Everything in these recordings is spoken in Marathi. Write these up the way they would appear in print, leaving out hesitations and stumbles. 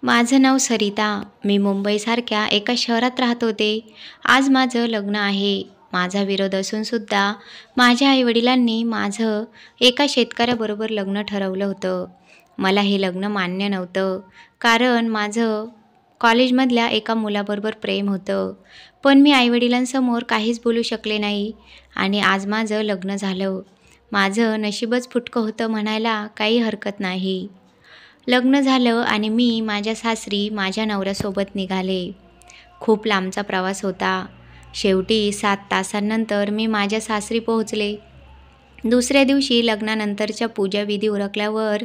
माझं नाव सरिता. मी मुंबईसारख्या एका शहरात राहत होते. आज माझं लग्न आहे. माझा विरोध असूनसुद्धा माझ्या आईवडिलांनी माझं एका शेतकऱ्याबरोबर लग्न ठरवलं होतं. मला हे लग्न मान्य नव्हतं, कारण माझं कॉलेजमधल्या एका मुलाबरोबर प्रेम होतं. पण मी आईवडिलांसमोर काहीच बोलू शकले नाही आणि आज माझं लग्न झालं. माझं नशीबच फुटकं होतं म्हणायला काही हरकत नाही. लग्न झालं आणि मी माझ्या सासरी माझ्या नवऱ्यासोबत निघाले. खूप लांबचा प्रवास होता. शेवटी 7 तासांनंतर मी माझ्या सासरी पोहोचले. दुसऱ्या दिवशी लग्नानंतरच्या पूजाविधी उरकल्यावर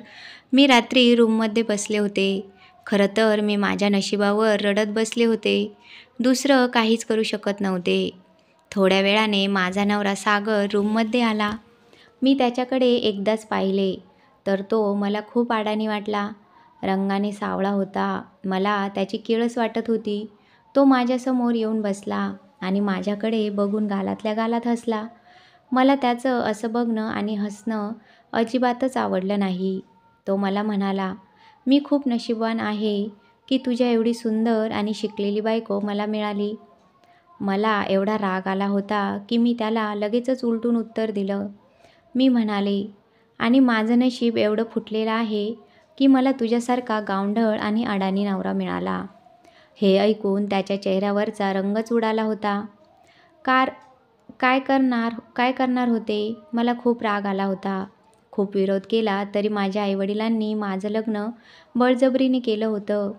मी रात्री रूममध्ये बसले होते. खरं तर मी माझ्या नशिबावर रडत बसले होते. दुसरं काहीच करू शकत नव्हते. थोड्या वेळाने माझा नवरा सागर रूममध्ये आला. मी त्याच्याकडे एकदाच पाहिले तर तो मला खूप अडाणी वाटला. रंगाने सावळा होता. मला त्याची किळस वाटत होती. तो माझ्यासमोर येऊन बसला आणि माझ्याकडे बघून गालातल्या गालात हसला. मला त्याचं असं बघणं आणि हसणं अजिबातच आवडलं नाही. तो मला म्हणाला, "मी खूप नशीबवान आहे की तुझ्या एवढी सुंदर आणि शिकलेली बायको मला मिळाली." मला एवढा राग आला होता की मी त्याला लगेचच उलटून उत्तर दिलं. मी म्हणाले, "आणि माझं नशीब एवढं फुटलेलं आहे की मला तुझ्यासारखा गावंढळ आणि अडाणी नवरा मिळाला." हे ऐकून त्याच्या चेहऱ्यावरचा रंगच उडाला होता. कार काय करणार होते? मला खूप राग आला होता. खूप विरोध केला तरी माझ्या आईवडिलांनी माझं लग्न बळजबरीने केलं होतं.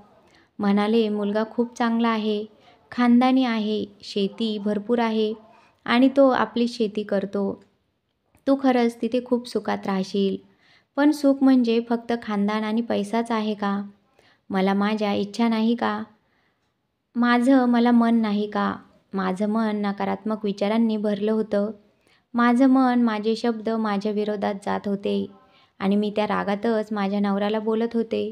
म्हणाले, "मुलगा खूप चांगला आहे, खानदानी आहे, शेती भरपूर आहे आणि तो आपली शेती करतो. तू खरंच तिथे खूप सुखात राहशील." पण सुख म्हणजे फक्त खानदान आणि पैसाच आहे का? मला माझ्या इच्छा नाही का? मला मन नाही का? माझं मन नकारात्मक विचारांनी भरलं होतं. माझं मन, माझे शब्द माझ्या विरोधात जात होते आणि मी त्या रागातच माझ्या नवऱ्याला बोलत होते.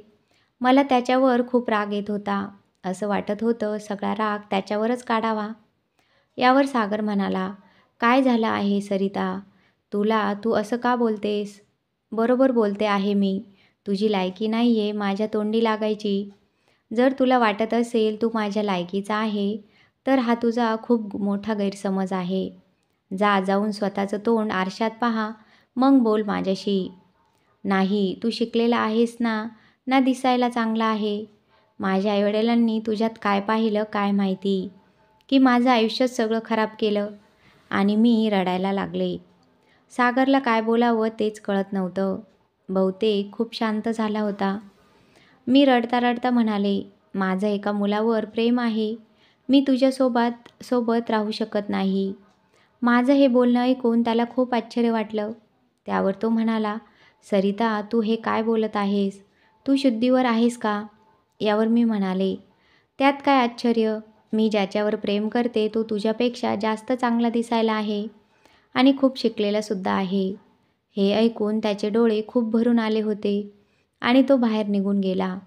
मला त्याच्यावर खूप राग येत होता. असं वाटत होतं सगळा राग त्याच्यावरच काढावा. यावर सागर म्हणाला, "काय झालं आहे सरिता? तू असं का बोलतेस?" "बरोबर बोलते आहे मी. तुझी लायकी नाही आहे माझ्या तोंडी लागायची. जर तुला वाटत असेल तू माझ्या लायकीचा आहे, तर हा तुझा खूप मोठा गैरसमज आहे. जाऊन स्वतःचं तोंड आरशात पहा, मग बोल माझ्याशी." "नाही, तू शिकलेला आहेस ना दिसायला चांगला आहे. माझ्या आईवडिलांनी तुझ्यात काय पाहिलं काय माहिती, की माझं आयुष्यच सगळं खराब केलं." आणि मी रडायला लागले. सागरला काय बोलावं तेच कळत नव्हतं. बहुतेक खूप शांत झाला होता. मी रडता रडता म्हणाले, "माझं एका मुलावर प्रेम आहे. मी सोबत राहू शकत नाही." माझं हे बोलणं ऐकून त्याला खूप आश्चर्य वाटलं. त्यावर तो म्हणाला, "सरिता, तू हे काय बोलत आहेस? तू शुद्धीवर आहेस का?" यावर मी म्हणाले, "त्यात काय आश्चर्य? मी ज्याच्यावर प्रेम करते तो तुझ्यापेक्षा जास्त चांगला दिसायला आहे आणि खूप शिकलेलासुद्धा आहे." हे ऐकून त्याचे डोळे खूप भरून आले होते आणि तो बाहेर निघून गेला.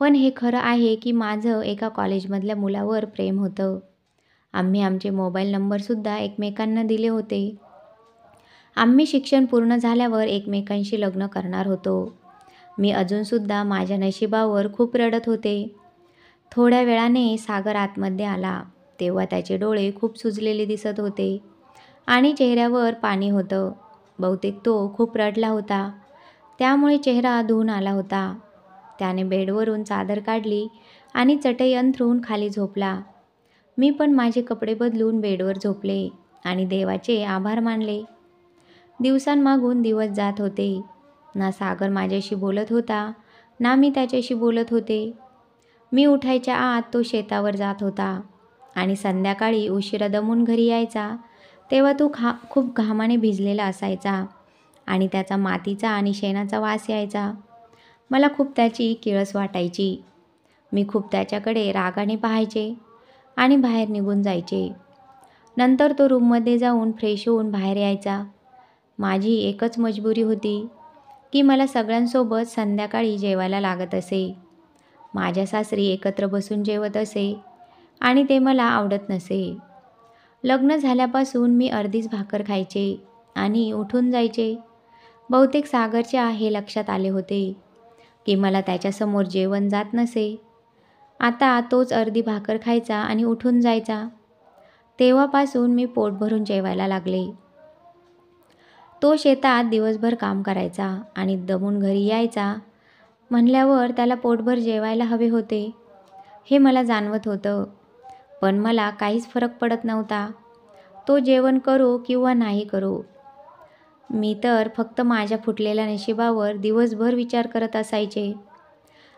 पण हे खरं आहे की माझं एका कॉलेजमधल्या मुलावर प्रेम होतं. आम्ही आमचे मोबाईल नंबरसुद्धा एकमेकांना दिले होते. आम्ही शिक्षण पूर्ण झाल्यावर एकमेकांशी लग्न करणार होतो. मी अजूनसुद्धा माझ्या नशिबावर खूप रडत होते. थोड्या वेळाने सागर आतमध्ये आला. तेव्हा त्याचे डोळे खूप सुजलेले दिसत होते आणि चेहऱ्यावर पाणी होतं. बहुतेक तो खूप रडला होता. त्यामुळे चेहरा धुवून आला होता. त्याने बेडवरून चादर काढली आणि चटई अंथरून खाली झोपला. मी पण माझे कपडे बदलून बेडवर झोपले आणि देवाचे आभार मानले. दिवसांमागून दिवस जात होते. ना सागर माझ्याशी बोलत होता, ना मी त्याच्याशी बोलत होते. मी उठायच्या आत तो शेतावर जात होता आणि संध्याकाळी उशिरा दमून घरी यायचा तेव्हा तो खूप घामाने भिजलेला असायचा आणि त्याचा मातीचा आणि शेणाचा वास यायचा. मला खूप त्याची किळस वाटायची. मी खूप त्याच्याकडे रागाने पाहायचे आणि बाहेर निघून जायचे. नंतर तो रूममध्ये जाऊन फ्रेश होऊन बाहेर यायचा. माझी एकच मजबुरी होती की मला सगळ्यांसोबत संध्याकाळी जेवायला लागत असे. माझ्या सासरी एकत्र बसून जेवत असे आणि ते मला आवडत नसे. लग्न झाल्यापासून मी अर्धीच भाकर खायचे आणि उठून जायचे. बहुतेक सागरच्या हे लक्षात आले होते. की मला त्याच्यासमोर जेवण जात नसे. आता तोच अर्धी भाकर खायचा आणि उठून जायचा. तेव्हापासून मी पोट भरून जेवायला लागले. तो शेतात दिवसभर काम करायचा आणि दमून घरी यायचा म्हणल्यावर त्याला पोटभर जेवायला हवे होते हे मला जाणवत होतं. पण मला काहीच फरक पडत नव्हता, तो जेवण करो किंवा नाही करो. मी तर फक्त माझ्या फुटलेल्या नशिबावर दिवसभर विचार करत असायचे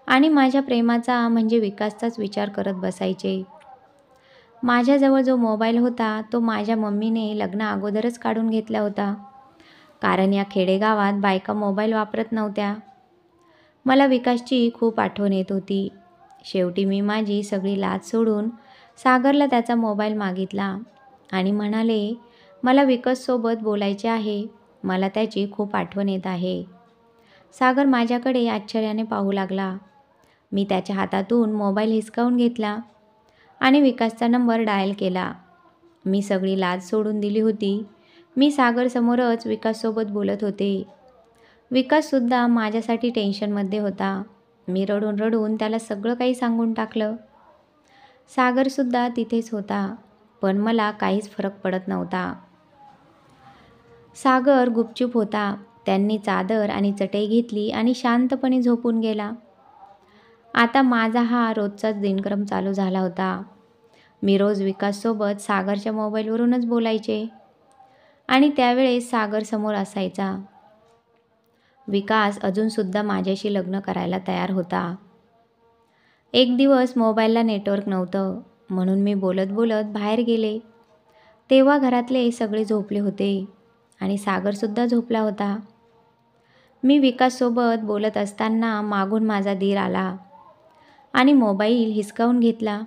आणि माझ्या प्रेमाचा म्हणजे विकासचाच विचार करत बसायचे. माझ्याजवळ जो मोबाईल होता तो माझ्या मम्मीने लग्ना अगोदरच काढून घेतला होता, कारण या खेडेगावात बायका मोबाईल वापरत नव्हत्या. मला विकासची खूप आठवण येत होती. शेवटी मी माझी सगळी लाज सोडून सागरला त्याचा मोबाईल मागितला आणि म्हणाले, मला विकाससोबत बोलायचे आहे, मला त्याची खूप आठवण येत आहे. सागर माझ्याकडे आश्चर्याने पाहू लागला. मी त्याच्या हातातून मोबाईल हिसकावून घेतला आणि विकासचा नंबर डायल केला. मी सगळी लाज सोडून दिली होती. मी सागरसमोरच विकाससोबत बोलत होते. विकाससुद्धा माझ्यासाठी टेन्शनमध्ये होता. मी रडून रडून त्याला सगळं काही सांगून टाकलं. सागरसुद्धा तिथेच होता, पण मला काहीच फरक पडत नव्हता. सागर गुपचूप होता. त्यांनी चादर आणि चटई घेतली आणि शांतपणे झोपून गेला. आता माझा हा रोजचाच दिनक्रम चालू झाला होता. मी रोज विकाससोबत सागरच्या मोबाईलवरूनच बोलायचे आणि त्यावेळेस सागर समोर असायचा. विकास अजूनसुद्धा माझ्याशी लग्न करायला तयार होता. एक दिवस मोबाईलला नेटवर्क नव्हतं, म्हणून मी बोलत बोलत बाहेर गेले. तेव्हा घरातले सगळे झोपले होते आणि सागरसुद्धा झोपला होता. मी विकाससोबत बोलत असताना मागून माझा दीर आला आणि मोबाईल हिसकावून घेतला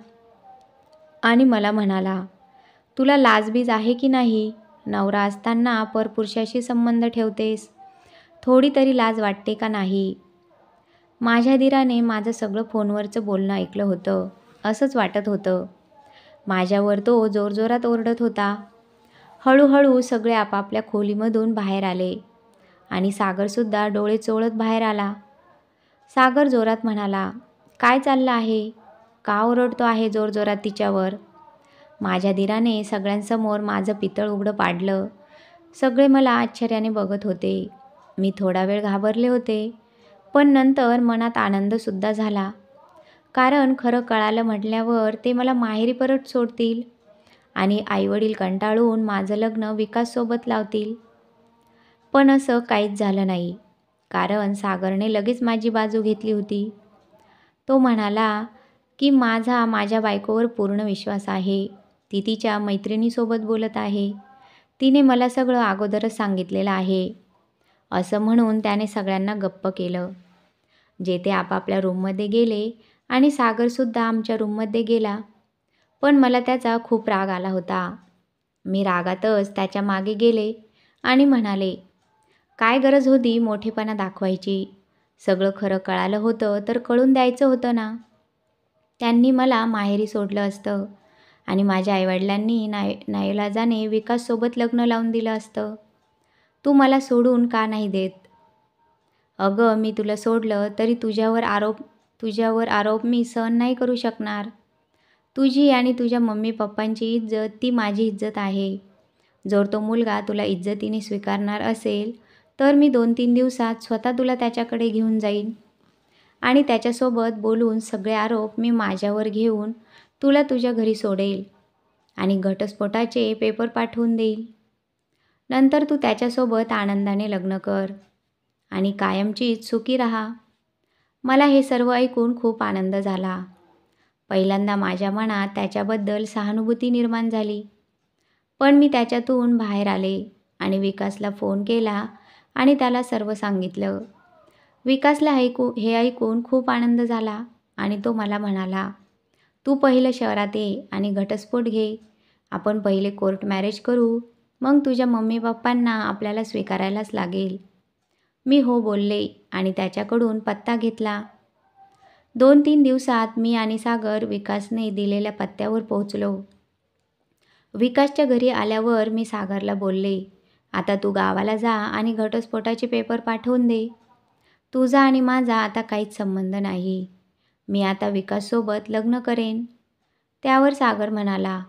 आणि मला म्हणाला, तुला लाजबीज आहे की नाही? नवरा असताना परपुरुषाशी संबंध ठेवतेस, थोडी तरी लाज वाटते का नाही? माझ्या दीराने माझं सगळं फोनवरचं बोलणं ऐकलं होतं असंच वाटत होतं. माझ्यावर तो जोरजोरात ओरडत होता. हळूहळू सगळे आपापल्या खोलीमधून बाहेर आले आणि सागरसुद्धा डोळे चोळत बाहेर आला. सागर जोरात म्हणाला, काय चाललं आहे? का ओरडतो आहे जोरजोरात तिच्यावर? माझ्या दीराने सगळ्यांसमोर माझं पितळ उघडं पाडलं. सगळे मला आश्चर्याने बघत होते. मी थोडा वेळ घाबरले होते, पण नंतर मनात आनंदसुद्धा झाला, कारण खरं कळालं म्हटल्यावर ते मला माहेरी परत सोडतील आणि आईवडील कंटाळून माझं लग्न विकाससोबत लावतील. पण असं काहीच झालं नाही, कारण सागरने लगेच माझी बाजू घेतली होती. तो म्हणाला की माझ्या बायकोवर पूर्ण विश्वास आहे. ती तिच्या मैत्रिणीसोबत बोलत आहे. तिने मला सगळं अगोदरच सांगितलेलं आहे. असं म्हणून त्याने सगळ्यांना गप्प केलं. जे ते आपापल्या रूममध्ये गेले आणि सागरसुद्धा आमच्या रूममध्ये गेला. पण मला त्याचा खूप राग आला होता. मी रागातच त्याच्या मागे गेले आणि म्हणाले, काय गरज होती मोठेपणा दाखवायची? सगळं खरं कळालं होतं तर कळून द्यायचं होतं ना. त्यांनी मला माहेरी सोडलं असतं आणि माझ्या आईवडिलांनी नाईलाजाने विकाससोबत लग्न लावून दिलं असतं. तू मला सोडून का नाही देत? अगं, मी तुला सोडलं तरी तुझ्यावर आरोप मी सहन नाही करू शकणार. तुझी आणि तुझ्या मम्मी पप्पांची इज्जत ती माझी इज्जत आहे. जर तो मुलगा तुला इज्जतीने स्वीकारणार असेल तर मी 2-3 दिवसात स्वतः तुला त्याच्याकडे घेऊन जाईन आणि त्याच्यासोबत बोलून सगळे आरोप मी माझ्यावर घेऊन तुला तुझ्या घरी सोडेल आणि घटस्फोटाचे पेपर पाठवून देईल. नंतर तू त्याच्यासोबत आनंदाने लग्न कर आणि कायमचीच सुखी राहा. मला हे सर्व ऐकून खूप आनंद झाला. पहिल्यांदा माझ्या मनात त्याच्याबद्दल सहानुभूती निर्माण झाली. पण मी त्याच्यातून बाहेर आले आणि विकासला फोन केला आणि त्याला सर्व सांगितलं. विकासला हे ऐकून खूप आनंद झाला आणि तो मला म्हणाला, तू पहिलं शहरात ये आणि घटस्फोट घे. आपण पहिले कोर्ट मॅरेज करू, मग तुझ्या मम्मी पप्पांना आपल्याला स्वीकारायलाच लागेल. मी हो बोलले आणि त्याच्याकडून पत्ता घेतला. 2-3 दिवसात मी आणि सागर विकासने दिलेल्या पत्त्यावर पोहोचलो. विकासच्या घरी आल्यावर मी सागरला बोलले, आता तू गावाला जा आणि घटस्फोटाचे पेपर पाठवून दे. तुझा आणि माझा आता काहीच संबंध नाही. मी आता विकाससोबत लग्न करेन. त्यावर सागर म्हणाला,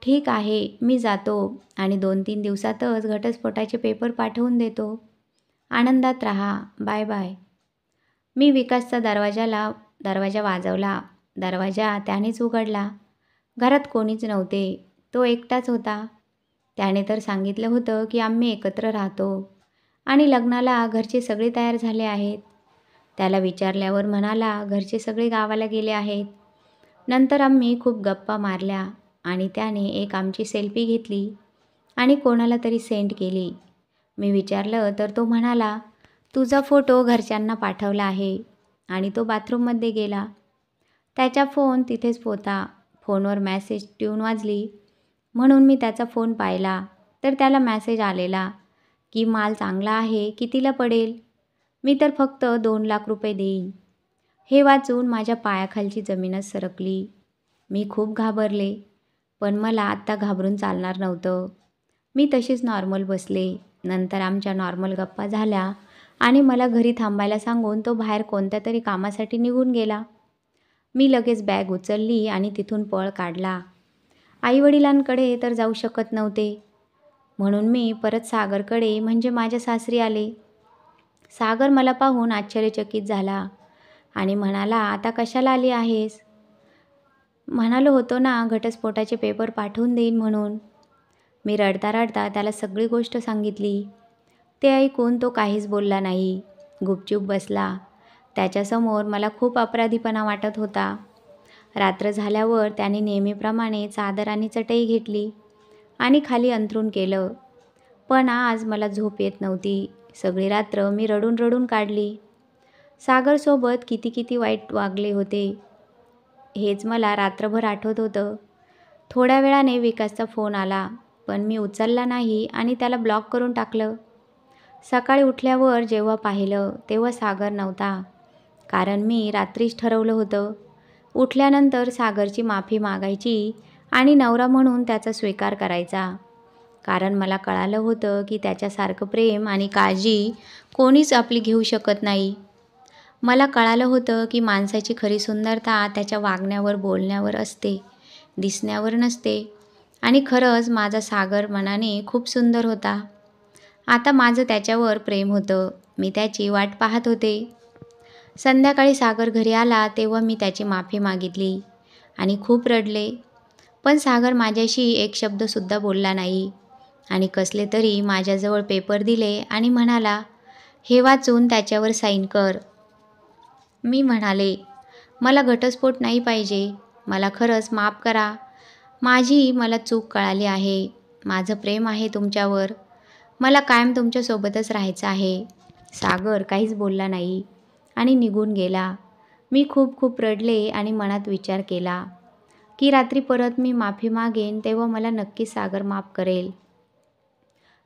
ठीक आहे, मी जातो आणि 2-3 दिवसातच घटस्फोटाचे पेपर पाठवून देतो. आनंदात राहा. Bye bye. मी विकासचा दरवाजा वाजवला. दरवाजा त्यानेच उघडला. घरात कोणीच नव्हते. तो एकटाच होता. त्याने तर सांगितलं होतं की आम्ही एकत्र राहतो आणि लग्नाला घरचे सगळे तयार झाले आहेत. त्याला विचारल्यावर म्हणाला, घरचे सगळे गावाला गेले आहेत. नंतर आम्ही खूप गप्पा मारल्या आणि त्याने एक आमची सेल्फी घेतली आणि कोणाला तरी सेंड केली. मी विचारलं तर तो म्हणाला, तुझा फोटो घरच्यांना पाठवला आहे आणि तो बाथरूममध्ये गेला. त्याचा फोन तिथेच होता. फोनवर मॅसेज ट्यून वाजली म्हणून मी त्याचा फोन पाहिला तर त्याला मॅसेज आलेला की माल चांगला आहे, कितीला पडेल? मी तर फक्त 2 लाख रुपये देईन. हे वाचून माझ्या पायाखालची जमीनच सरकली. मी खूप घाबरले, पण मला आत्ता घाबरून चालणार नव्हतं. मी तशीच नॉर्मल बसले. नंतर आमच्या नॉर्मल गप्पा झाल्या आणि मला घरी थांबायला सांगून तो बाहेर कोणत्या तरी कामासाठी निघून गेला. मी लगेच बॅग उचलली आणि तिथून पळ काढला. आईवडिलांकडे तर जाऊ शकत नव्हते, म्हणून मी परत सागरकडे म्हणजे माझ्या सासरी आले. सागर मला पाहून आश्चर्यचकित झाला आणि म्हणाला, आता कशाला आली आहेस? म्हणालो होतो ना घटस्फोटाचे पेपर पाठवून देईन म्हणून. मी रडता रडता त्याला सगळी गोष्ट सांगितली. ते ऐकून तो काहीच बोलला नाही. गुपचूप बसला. त्याच्यासमोर मला खूप अपराधीपणा वाटत होता. रात्र झाल्यावर त्याने नेहमीप्रमाणे चादर आणि चटई घेतली आणि खाली अंथरूण केलं. पण आज मला झोप येत नव्हती. सगळी रात्र मी रडून रडून काढली. सागरसोबत किती किती वाईट वागले होते हेच मला रात्रभर आठवत होतं. थोड्या वेळाने विकासचा फोन आला, पण मी उचलला नाही आणि त्याला ब्लॉक करून टाकलं. सकाळी उठल्यावर जेव्हा पाहिलं तेव्हा सागर नव्हता, कारण मी रात्रीच ठरवलं होतं उठल्यानंतर सागरची माफी मागायची आणि नवरा म्हणून त्याचा स्वीकार करायचा. कारण मला कळालं होतं की त्याच्यासारखं प्रेम आणि काळजी कोणीच आपली घेऊ शकत नाही. मला कळालं होतं की माणसाची खरी सुंदरता त्याच्या वागण्यावर बोलण्यावर असते, दिसण्यावर नसते. आणि खरंच माझा सागर मनाने खूप सुंदर होता. आता माझं त्याच्यावर प्रेम होतं. मी त्याची वाट पाहत होते. संध्याकाळी सागर घरी आला तेव्हा मी त्याची माफी मागितली आणि खूप रडले. पण सागर माझ्याशी एक शब्दसुद्धा बोलला नाही आणि कसले तरी माझ्याजवळ पेपर दिले आणि म्हणाला, हे वाचून त्याच्यावर साईन कर. मी म्हणाले, मला घटस्फोट नाही पाहिजे. मला खरंच माफ करा. मला चूक कळाली आहे. माझं प्रेम आहे तुमच्यावर. मला कायम तुमच्यासोबतच राहायचं आहे. सागर काहीच बोलला नाही आणि निघून गेला. मी खूप खूप रडले आणि मनात विचार केला की रात्री परत मी माफी मागेन तेव्हा मला नक्कीच सागर माफ करेल.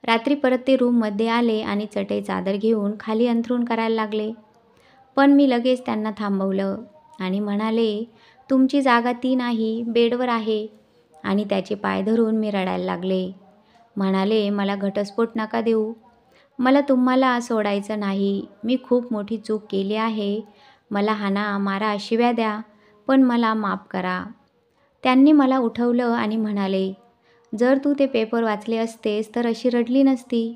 रात्री परत ते रूममध्ये आले आणि चटई चादर घेऊन खाली अंथरूण करायला लागले. पण मी लगेच त्यांना थांबवलं आणि म्हणाले, तुमची जागा ती नाही, बेडवर आहे. आणि त्याचे पाय धरून मी रडायला लागले. म्हणाले, मला घटस्फोट नका देऊ. मला तुम्हाला सोडायचं नाही. मी खूप मोठी चूक केली आहे. मला हाना मारा शिव्या द्या, पण मला माफ करा. त्यांनी मला उठवलं आणि म्हणाले, जर तू ते पेपर वाचले असतेस तर अशी रडली नसती.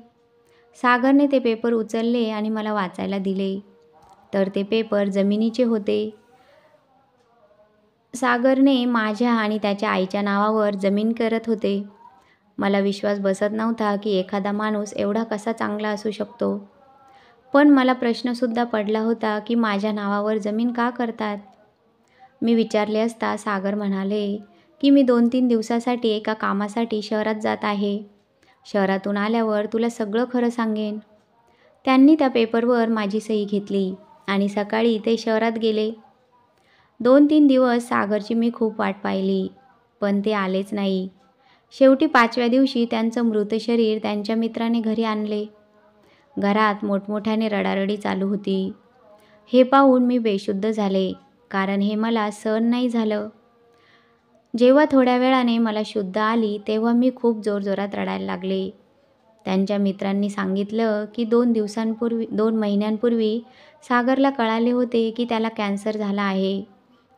सागरने ते पेपर उचलले आणि मला वाचायला दिले. तर ते पेपर जमिनीचे होते. सागरने माझ्या आणि त्याच्या आईच्या नावावर जमीन करत होते. मला विश्वास बसत नव्हता की एखादा माणूस एवढा कसा चांगला असू शकतो. पण मला प्रश्नसुद्धा पडला होता की माझ्या नावावर जमीन का करतात. मी विचारले असता सागर म्हणाले की मी 2-3 दिवसासाठी एका कामासाठी शहरात जात आहे. शहरातून आल्यावर तुला सगळं खरं सांगेन. त्यांनी त्या पेपरवर माझी सही घेतली आणि सकाळी ते शहरात गेले. 2-3 दिवस सागरची मी खूप वाट पाहिली, पण ते आलेच नाही. शेवटी 5व्या दिवशी त्यांचं मृत शरीर त्यांच्या मित्राने घरी आणले. घरात मोठमोठ्याने रडारडी चालू होती. हे पाहून मी बेशुद्ध झाले, कारण हे मला सहन नाही झालं. जेव्हा थोड्या वेळाने मला शुद्ध आली तेव्हा मी खूप जोरजोरात रडायला लागले. त्यांच्या मित्रांनी सांगितलं की 2 महिन्यांपूर्वी सागरला कळाले होते की त्याला कॅन्सर झाला आहे.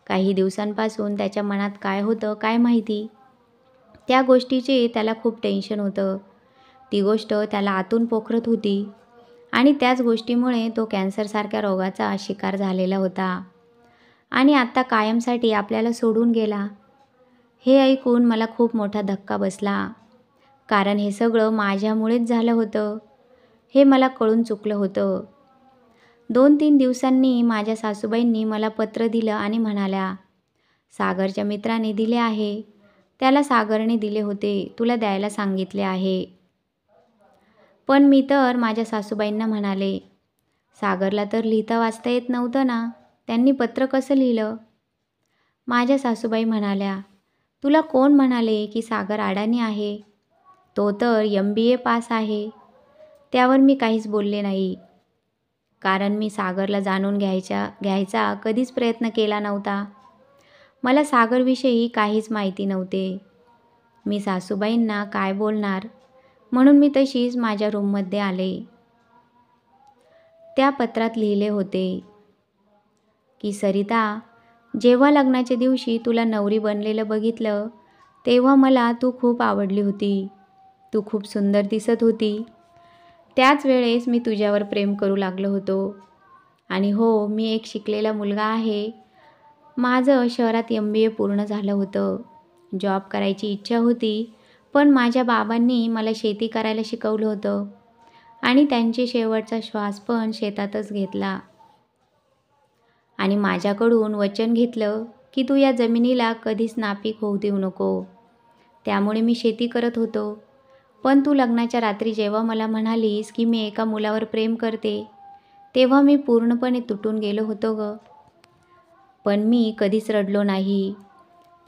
काही दिवसांपासून त्याच्या मनात काय होतं काय माहिती. त्या गोष्टीचे त्याला खूप टेन्शन होतं. ती गोष्ट त्याला आतून पोखरत होती आणि त्याच गोष्टीमुळे तो कॅन्सरसारख्या रोगाचा शिकार झालेला होता आणि आत्ता कायमसाठी आपल्याला सोडून गेला. हे ऐकून मला खूप मोठा धक्का बसला, कारण हे सगळं माझ्यामुळेच झालं होतं. हे मला कळून चुकलं होतं. 2-3 दिवसांनी माझ्या सासूबाईंनी मला पत्र दिलं आणि म्हणाल्या, सागरच्या मित्राने दिले आहे. त्याला सागरने दिले होते, तुला द्यायला सांगितले आहे. पण मी तर माझ्या सासूबाईंना म्हणाले, सागरला तर लिहिता वाचता येत नव्हतं ना, त्यांनी पत्र कसं लिहिलं? माझ्या सासूबाई म्हणाल्या, तुला कोण म्हणाले की सागर अडाणी आहे? तो तर MBA पास आहे. त्यावर मी काहीच बोलले नाही, कारण मी सागरला जाणून घ्यायचा कधीच प्रयत्न केला नव्हता. मला सागरविषयी काहीच माहिती नव्हते. मी सासूबाईंना काय बोलणार, म्हणून मी तशीच माझ्या रूममध्ये आले. त्या पत्रात लिहिले होते की सरिता, जेव्हा लग्नाच्या दिवशी तुला नवरी बनलेलं बघितलं, तेव्हा मला तू खूप आवडली होती. तू खूप सुंदर दिसत होती. त्याच वेळेस मी तुझ्यावर प्रेम करू लागलो होतो. आणि हो, मी एक शिकलेला मुलगा आहे. माझं शहरात MBA पूर्ण झालं होतं. जॉब करायची इच्छा होती, पण माझ्या बाबांनी मला शेती करायला शिकवलं होतं आणि त्यांचे शेवटचा श्वास पण शेतातच घेतला. आणि माझ्याकडून वचन घेतलं की तू या जमिनीला कधीच नापीक होऊ देऊ नको. त्यामुळे मी शेती करत होतो. पण तू लग्नाच्या रात्री जेव्हा मला म्हणालीस की मी एका मुलावर प्रेम करते, तेव्हा मी पूर्णपणे तुटून गेलो होतो गं. पण मी कधीच रडलो नाही.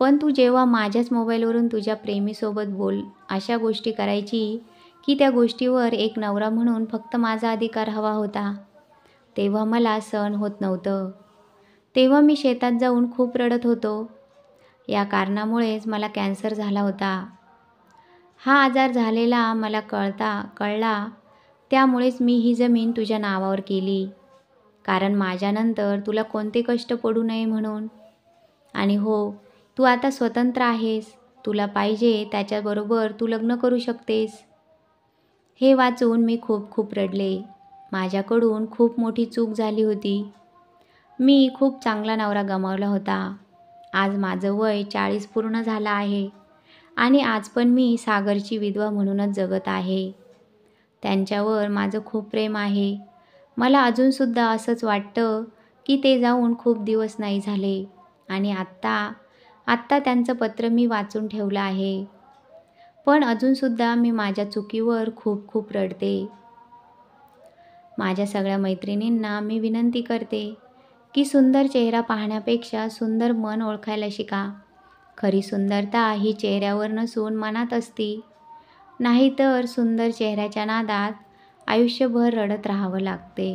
पण तू जेव्हा माझ्याच मोबाईलवरून तुझ्या प्रेमीसोबत अशा गोष्टी करायची की त्या गोष्टीवर एक नवरा म्हणून फक्त माझा अधिकार हवा होता, तेव्हा मला सहन होत नव्हतं. तेव्हा मी शेतात जाऊन खूप रडत होतो. या कारणामुळेच मला कॅन्सर झाला होता. हा आजार झालेला मला कळला. त्यामुळेच मी ही जमीन तुझ्या नावावर केली, कारण माझ्यानंतर तुला कोणते कष्ट पडू नये म्हणून. आणि हो, तू आता स्वतंत्र आहेस. तुला पाहिजे त्याच्याबरोबर तू लग्न करू शकतेस. हे वाचून मी खूप रडले. माझ्याकडून खूप मोठी चूक झाली होती. मी खूप चांगला नवरा गमावला होता. आज माझं वय 40 पूर्ण झालं आहे आणि आज पण मी सागरची विधवा म्हणूनच जगत आहे. त्यांच्यावर माझं खूप प्रेम आहे. मला अजूनसुद्धा असंच वाटतं की ते जाऊन खूप दिवस नाही झाले आणि आत्ता त्यांचं पत्र मी वाचून ठेवलं आहे. पण अजूनसुद्धा मी माझ्या चुकीवर खूप रडते. माझ्या सगळ्या मैत्रिणींना मी विनंती करते की सुंदर चेहरा पाहण्यापेक्षा सुंदर मन ओळखायला शिका. खरी सुंदरता ही चेहऱ्यावर नसून मनात असती. नाहीतर सुंदर चेहऱ्याच्या नादात आयुष्यभर रडत राहावं लागते.